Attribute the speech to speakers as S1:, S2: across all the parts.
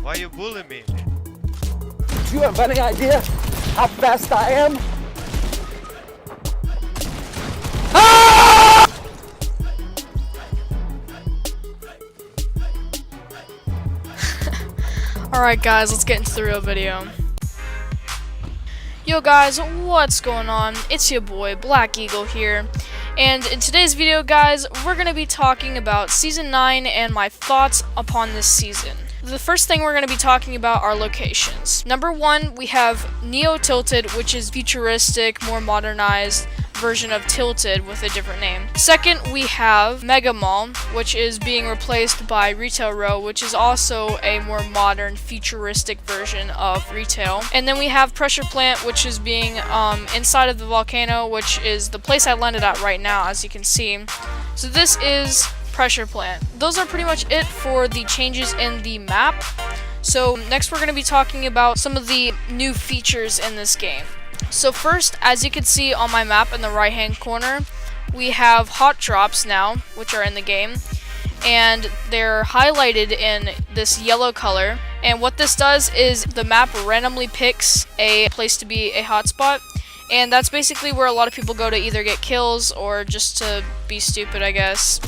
S1: Why you bullying me?
S2: Do you have any idea how fast I am?
S3: Alright guys, let's get into the real video. Yo guys, what's going on? It's your boy, Black Eagle here. And in today's video guys, we're going to be talking about Season 9 and my thoughts upon this season. The first thing we're going to be talking about are locations. Number 1, we have Neo Tilted, which is futuristic, more modernized version of Tilted with a different name. Second, we have Mega Mall, which is being replaced by Retail Row, which is also a more modern, futuristic version of retail. And then we have Pressure Plant, which is being inside of the volcano, which is the place I landed at right now, as you can see. So this is Pressure Plant. Those are pretty much it for the changes in the map. So next we're going to be talking about some of the new features in this game. So first, as you can see on my map in the right hand corner, we have hot drops now, which are in the game, and they're highlighted in this yellow color. And what this does is the map randomly picks a place to be a hotspot, and that's basically where a lot of people go to either get kills or just to be stupid, I guess.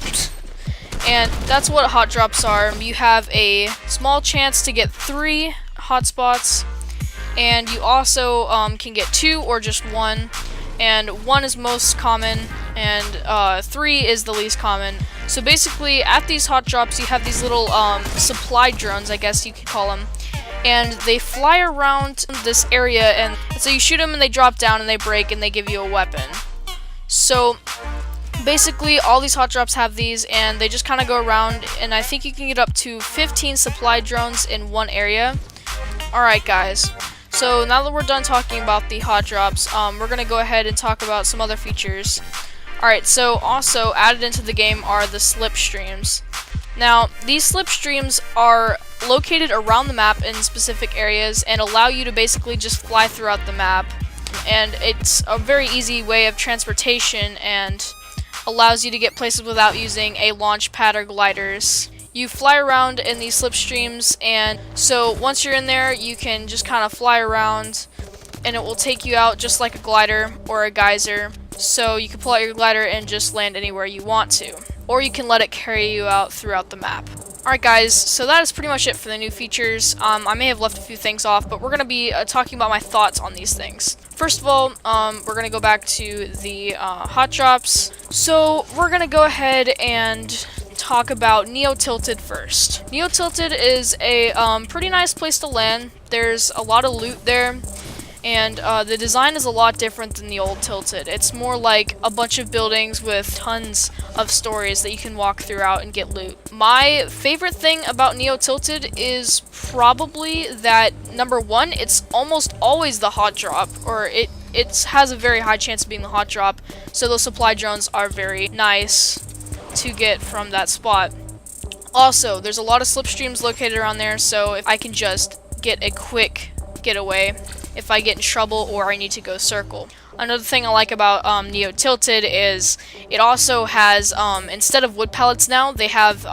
S3: And that's what hot drops are. You have a small chance to get 3 hotspots, and you also can get 2 or just 1, and 1 is most common, and 3 is the least common. So basically, at these hot drops, you have these little supply drones, I guess you could call them, and they fly around this area, and so you shoot them and they drop down and they break and they give you a weapon. So basically, all these hot drops have these, and they just kind of go around, and I think you can get up to 15 supply drones in one area. Alright guys, so now that we're done talking about the hot drops, we're going to go ahead and talk about some other features. Alright, so also added into the game are the slipstreams. Now, these slipstreams are located around the map in specific areas and allow you to basically just fly throughout the map. And it's a very easy way of transportation and allows you to get places without using a launch pad or gliders. You fly around in these slipstreams, and so once you're in there, you can just kind of fly around, and it will take you out just like a glider or a geyser. So you can pull out your glider and just land anywhere you want to, or you can let it carry you out throughout the map. Alright guys, so that is pretty much it for the new features. I may have left a few things off, but we're going to be talking about my thoughts on these things. First of all, we're going to go back to the hot drops. So we're going to go ahead and talk about Neo Tilted first. Neo Tilted is a pretty nice place to land. There's a lot of loot there, and the design is a lot different than the old Tilted. It's more like a bunch of buildings with tons of stories that you can walk throughout and get loot. My favorite thing about Neo Tilted is probably that, number 1, it's almost always the hot drop, or it has a very high chance of being the hot drop, so those supply drones are very nice to get from that spot. Also, there's a lot of slipstreams located around there, so if I can just get a quick getaway if I get in trouble or I need to go circle. Another thing I like about Neo Tilted is it also has, instead of wood pellets now, they have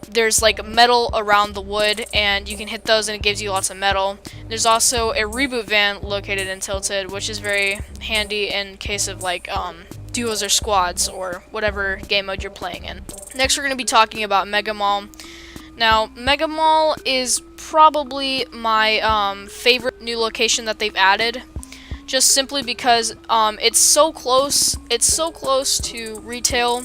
S3: there's like metal around the wood, and you can hit those and it gives you lots of metal. There's also a reboot van located in Tilted, which is very handy in case of like duos or squads or whatever game mode you're playing in. Next we're going to be talking about Mega Mall. Now, Mega Mall is probably my favorite new location that they've added, just simply because it's so close to retail,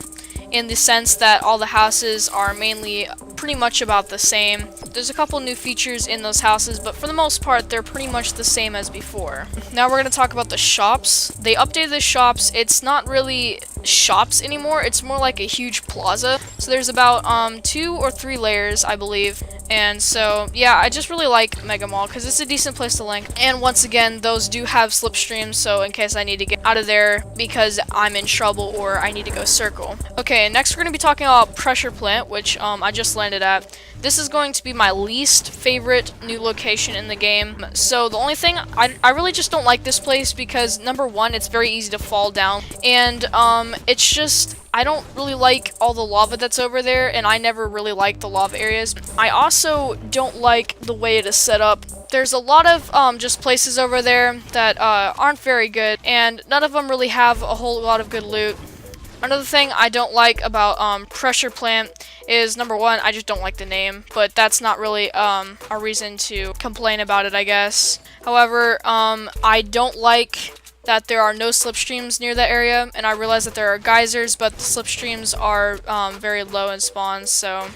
S3: in the sense that all the houses are mainly pretty much about the same. There's a couple new features in those houses, but for the most part, they're pretty much the same as before. Now we're going to talk about the shops. They updated the shops. It's not really shops anymore. It's more like a huge plaza. So there's about 2 or 3 layers, I believe. And so, yeah, I just really like Mega Mall because it's a decent place to land. And once again, those do have slipstreams, so in case I need to get out of there because I'm in trouble or I need to go circle. Okay, next we're going to be talking about Pressure Plant, which I just landed at. This is going to be my least favorite new location in the game. So the only thing, I really just don't like this place because, number 1, it's very easy to fall down. And it's just, I don't really like all the lava that's over there, and I never really liked the lava areas. I also don't like the way it is set up. There's a lot of just places over there that aren't very good, and none of them really have a whole lot of good loot. Another thing I don't like about Pressure Plant is, number one, I just don't like the name, but that's not really a reason to complain about it, I guess. However, I don't like that there are no slipstreams near that area, and I realize that there are geysers, but the slipstreams are very low in spawns, so...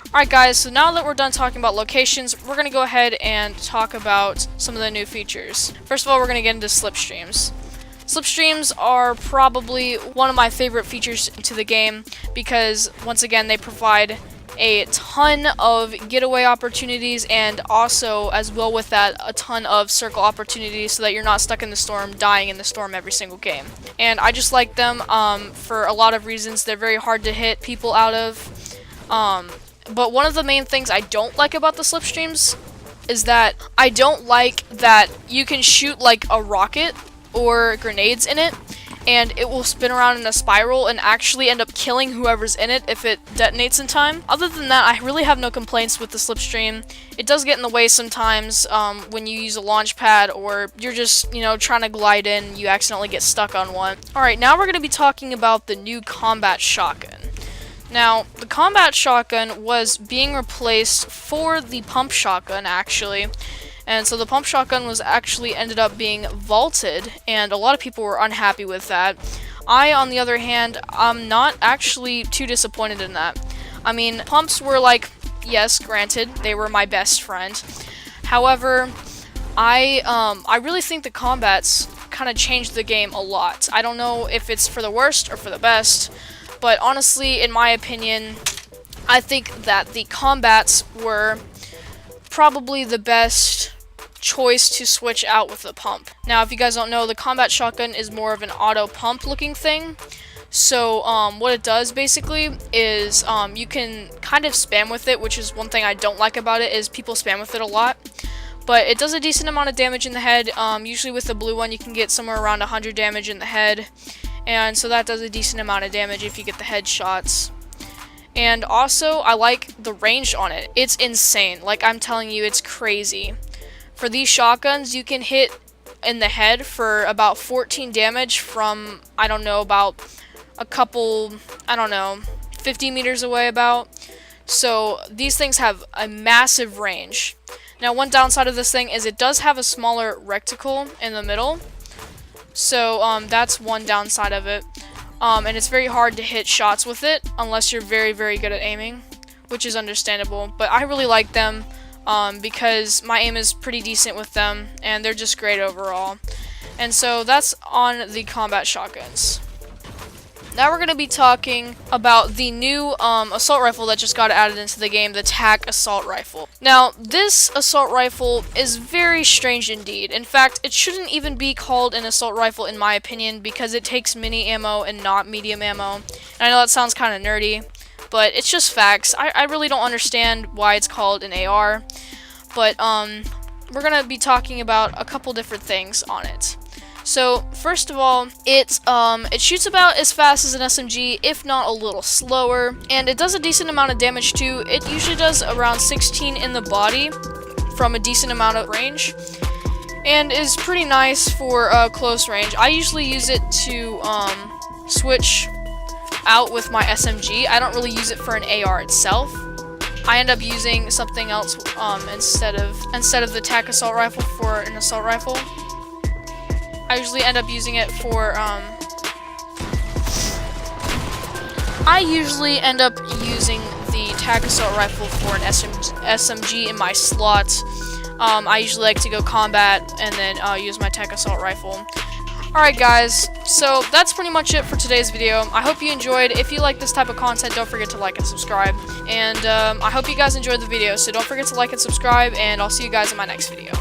S3: Alright guys, so now that we're done talking about locations, we're going to go ahead and talk about some of the new features. First of all, we're going to get into slipstreams. Slipstreams are probably one of my favorite features to the game because, once again, they provide a ton of getaway opportunities and also, as well with that, a ton of circle opportunities so that you're not stuck in the storm, dying in the storm every single game. And I just like them for a lot of reasons. They're very hard to hit people out of. But one of the main things I don't like about the slipstreams is that I don't like that you can shoot like a rocket or grenades in it, and it will spin around in a spiral and actually end up killing whoever's in it if it detonates in time. Other than that, I really have no complaints with the slipstream. It does get in the way sometimes when you use a launch pad or you're just, you know, trying to glide in, you accidentally get stuck on one. Alright, now we're going to be talking about the new combat shotgun. Now, the combat shotgun was being replaced for the pump shotgun, actually. And so the pump shotgun was actually ended up being vaulted, and a lot of people were unhappy with that. I, on the other hand, I'm not actually too disappointed in that. I mean, pumps were like, yes, granted, they were my best friend. However, I really think the combats kind of changed the game a lot. I don't know if it's for the worst or for the best, but honestly, in my opinion, I think that the combats were probably the best choice to switch out with the pump. Now, if you guys don't know, the combat shotgun is more of an auto pump looking thing. So what it does basically is you can kind of spam with it, which is one thing I don't like about it, is people spam with it a lot. But it does a decent amount of damage in the head. Usually with the blue one you can get somewhere around 100 damage in the head, and so that does a decent amount of damage if you get the headshots. And also, I like the range on it. It's insane. Like, I'm telling you, it's crazy. For these shotguns, you can hit in the head for about 14 damage from, I don't know, about a couple, 50 meters away about. So, these things have a massive range. Now, one downside of this thing is it does have a smaller reticle in the middle. So, that's one downside of it. And it's very hard to hit shots with it unless you're very, very good at aiming, which is understandable. But I really like them because my aim is pretty decent with them, and they're just great overall. And so that's on the combat shotguns. Now we're going to be talking about the new assault rifle that just got added into the game, the TAC assault rifle. Now, this assault rifle is very strange indeed. In fact, it shouldn't even be called an assault rifle in my opinion because it takes mini ammo and not medium ammo. And I know that sounds kind of nerdy, but it's just facts. I really don't understand why it's called an AR, but we're going to be talking about a couple different things on it. So, first of all, it shoots about as fast as an SMG, if not a little slower, and it does a decent amount of damage too. It usually does around 16 in the body from a decent amount of range, and is pretty nice for close range. I usually use it to switch out with my SMG. I don't really use it for an AR itself. I end up using something else instead of the TAC assault rifle for an assault rifle. I usually end up using it for, the TAC assault rifle for an SMG in my slot. I usually like to go combat and then use my TAC assault rifle. Alright guys, so that's pretty much it for today's video. I hope you enjoyed. If you like this type of content, don't forget to like and subscribe. And I hope you guys enjoyed the video, so don't forget to like and subscribe, and I'll see you guys in my next video.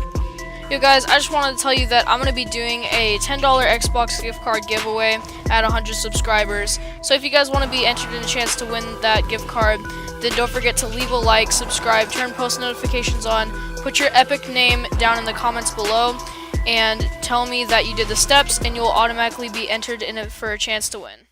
S3: Yo guys, I just wanted to tell you that I'm going to be doing a $10 Xbox gift card giveaway at 100 subscribers. So if you guys want to be entered in a chance to win that gift card, then don't forget to leave a like, subscribe, turn post notifications on, put your epic name down in the comments below, and tell me that you did the steps, and you'll automatically be entered in it for a chance to win.